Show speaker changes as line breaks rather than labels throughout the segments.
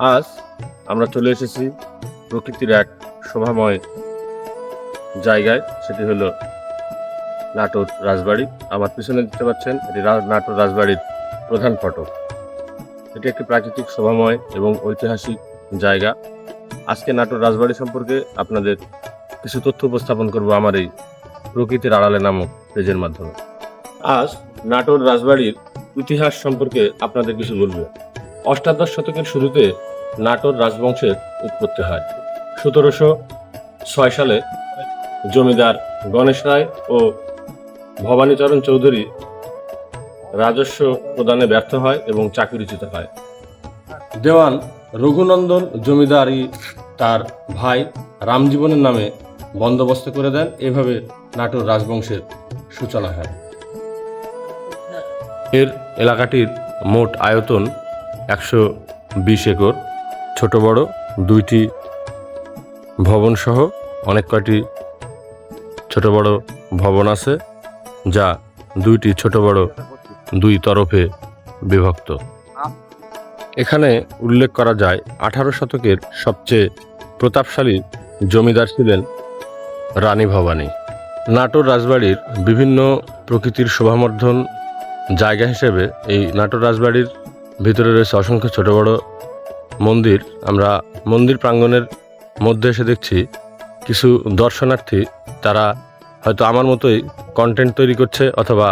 আজ আমরা চলে এসেছি প্রকৃতির এক শোভাময় জায়গায়, সেটি হলো নাটোর রাজবাড়ি। আমার পিছনে দেখতে পাচ্ছেন এটি নাটোর রাজবাড়ির প্রধান ফটক। এটি একটি প্রাকৃতিক শোভাময় এবং ঐতিহাসিক জায়গা। আজকে নাটোর রাজবাড়ি সম্পর্কে আপনাদের কিছু তথ্য উপস্থাপন করব আমার এই প্রকৃতির আড়ালে নামক পেজের মাধ্যমে। আজ নাটোর রাজবাড়ির ইতিহাস সম্পর্কে আপনাদের কিছু বলবো। অষ্টাদশ শতকের শুরুতে নাটোর রাজবংশের উৎপত্তি হয়। 1706 সালে জমিদার গণেশ রায় ও ভবানীচরণ চৌধুরী রাজস্ব প্রদানে ব্যর্থ হয় এবং চাকরিচ্যুত হয়। দেওয়ান রঘুনন্দন জমিদারি তার ভাই রামজীবনের নামে বন্দোবস্ত করে দেন। এভাবে নাটোর রাজবংশের সূচনা হয়। এর এলাকাটির মোট আয়তন 120 একর। ছোট বড় দুইটি ভবন সহ অনেক কয়টি ছোট বড় ভবন আছে, যা দুইটি ছোট বড় দুই তরফে বিভক্ত। এখানে উল্লেখ করা যায় 18 শতকের সবচেয়ে প্রতাপশালী জমিদার ছিলেন রানী ভবানী। নাটোর রাজবাড়ির বিভিন্ন প্রকৃতির শোভাবর্ধন জায়গা হিসেবে এই নাটোর রাজবাড়ির ভিতরে রয়েছে অসংখ্য ছোট বড় মন্দির। আমরা মন্দির প্রাঙ্গণের মধ্যে এসে দেখছি কিছু দর্শনার্থী, তারা হয়তো আমার মতোই কন্টেন্ট তৈরি করছে অথবা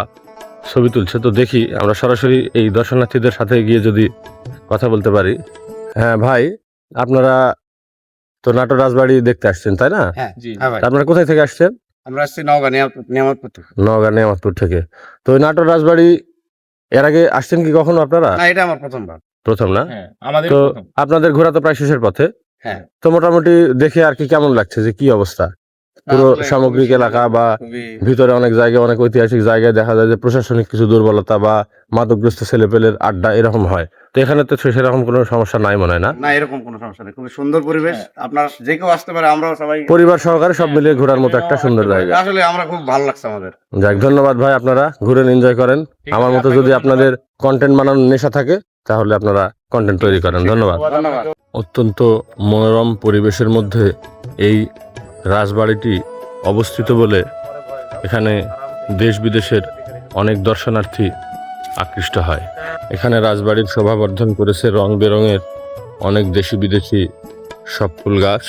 ছবি তুলছে। তো দেখি আমরা সরাসরি এই দর্শনার্থীদের সাথে গিয়ে যদি কথা বলতে পারি। হ্যাঁ ভাই, আপনারা তো নাটোর রাজবাড়ি দেখতে আসছেন, তাই না?
হ্যাঁ ভাই।
আপনারা কোথায় থেকে আসছেন?
আমরা আসছি নওগাঁ নিয়ামতপুর থেকে।
নওগাঁ নিয়ামতপুর থেকে। তো ওই নাটোর রাজবাড়ি এর আগে আসছেন কি কখনো আপনারা?
না, এটা আমার প্রথমবার।
প্রথম না?
আমাদের
তো আপনাদের ঘোরা তো প্রায় শেষের পথে।
হ্যাঁ।
তো মোটামুটি দেখে আর কি কেমন লাগছে, যে কি অবস্থা পুরো সামগ্রিক এলাকা বা ভিতরে অনেক জায়গায়, অনেক ঐতিহাসিক জায়গায় দেখা যায় যে প্রশাসনিক কিছু দুর্বলতা বা মাদকগ্রস্ত ছেলেপেলের আড্ডা এরকম হয়। তো এখানে তো সেরকম কোনো সমস্যা নাই মনে হয় না?
না, এরকম কোনো সমস্যা নেই, খুবই সুন্দর পরিবেশ। আপনার যে কেউ আসতে পারে, আমরাও সবাই
পরিবার সহকারে সব মিলিয়ে ঘোরার মতো একটা সুন্দর জায়গা।
আসলে আমরা খুব ভালো লাগছে আমাদের।
যাক, ধন্যবাদ ভাই, আপনারা ঘুরেন, এনজয় করেন। আমার মতো যদি আপনাদের কন্টেন্ট বানানোর নেশা থাকে তাহলে আপনারা কন্টেন্ট তৈরি করেন। ধন্যবাদ। অত্যন্ত মনোরম পরিবেশের মধ্যে এই রাজবাড়িটি অবস্থিত বলে এখানে দেশ বিদেশের অনেক দর্শনার্থী আকৃষ্ট হয়। এখানে রাজবাড়ির শোভাবর্ধন করেছে রং বেরঙের অনেক দেশি বিদেশি সব ফুল গাছ।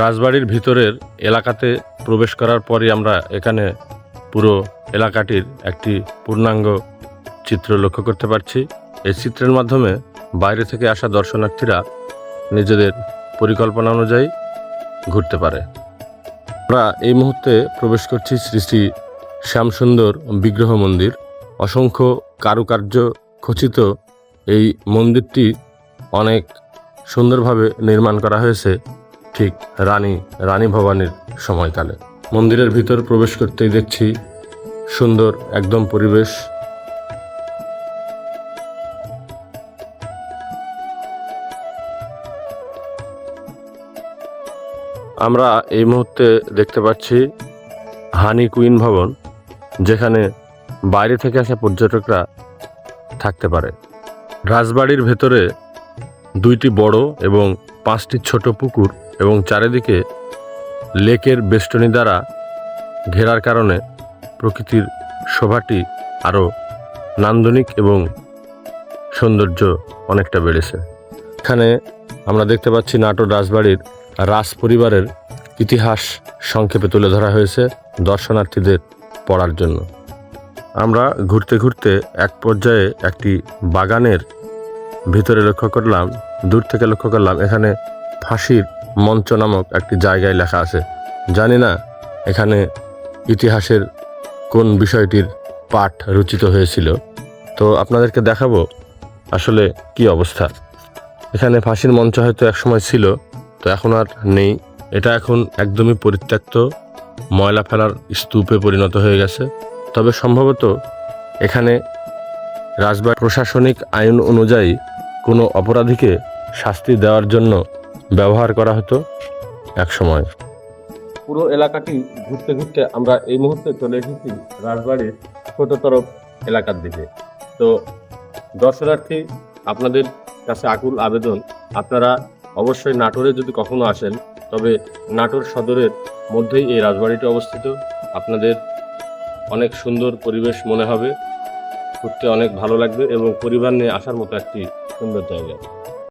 রাজবাড়ির ভিতরের এলাকাতে প্রবেশ করার পরই আমরা এখানে পুরো এলাকাটির একটি পূর্ণাঙ্গ চিত্র লক্ষ্য করতে পারছি। এই চিত্রের মাধ্যমে বাইরে থেকে আসা দর্শনার্থীরা নিজেদের পরিকল্পনা অনুযায়ী ঘুরতে পারে। আমরা এই মুহূর্তে প্রবেশ করছি শ্রী শ্রী শ্যামসুন্দর বিগ্রহ মন্দির। অসংখ্য কারুকার্য খচিত এই মন্দিরটি অনেক সুন্দরভাবে নির্মাণ করা হয়েছে ঠিক রানী ভবানীর সময়কালে। মন্দিরের ভিতর প্রবেশ করতেই দেখছি সুন্দর একদম পরিবেশ। আমরা এই মুহূর্তে দেখতে পাচ্ছি হানি কুইন ভবন, যেখানে বাইরে থেকে আসা পর্যটকরা থাকতে পারে। রাজবাড়ির ভেতরে দুইটি বড় এবং 5টি ছোট পুকুর এবং চারিদিকে লেকের বেষ্টনী দ্বারা ঘেরার কারণে প্রকৃতির শোভাটি আরও নান্দনিক এবং সৌন্দর্য অনেকটা বেড়েছে। এখানে আমরা দেখতে পাচ্ছি নাটোর রাজবাড়ির রাজ পরিবারের ইতিহাস সংক্ষেপে তুলে ধরা হয়েছে দর্শনার্থীদের পড়ার জন্য। আমরা ঘুরতে ঘুরতে এক পর্যায়ে একটি বাগানের ভিতরে দূর থেকে লক্ষ্য করলাম এখানে ফাঁসির মঞ্চ নামক একটি জায়গায় লেখা আছে। জানি না এখানে ইতিহাসের কোন বিষয়টির পাঠ রচিত হয়েছিল। তো আপনাদেরকে দেখাবো আসলে কি অবস্থা। এখানে ফাঁসির মঞ্চ হয়তো একসময় ছিল, তো এখন আর নেই। এটা এখন একদমই পরিত্যক্ত, ময়লা ফেলার স্তূপে পরিণত হয়ে গেছে। তবে সম্ভবত এখানে রাজবাড়ি প্রশাসনিক আইন অনুযায়ী কোনো অপরাধীকে শাস্তি দেওয়ার জন্য ব্যবহার করা হতো এক সময়। পুরো এলাকাটি ঘুরতে ঘুরতে আমরা এই মুহূর্তে চলে এসেছি রাজবাড়ির ছোটতর এলাকার দিকে। তো দর্শনার্থী, আপনাদের কাছে আকুল আবেদন, আপনারা অবশ্যই নাটোরে যদি কখনো আসেন, তবে নাটোর সদরের মধ্যেই এই রাজবাড়িটি অবস্থিত। আপনাদের অনেক সুন্দর পরিবেশ মনে হবে, ঘুরতে অনেক ভালো লাগবে এবং পরিবার নিয়ে আসার মতো একটি সুন্দর জায়গা।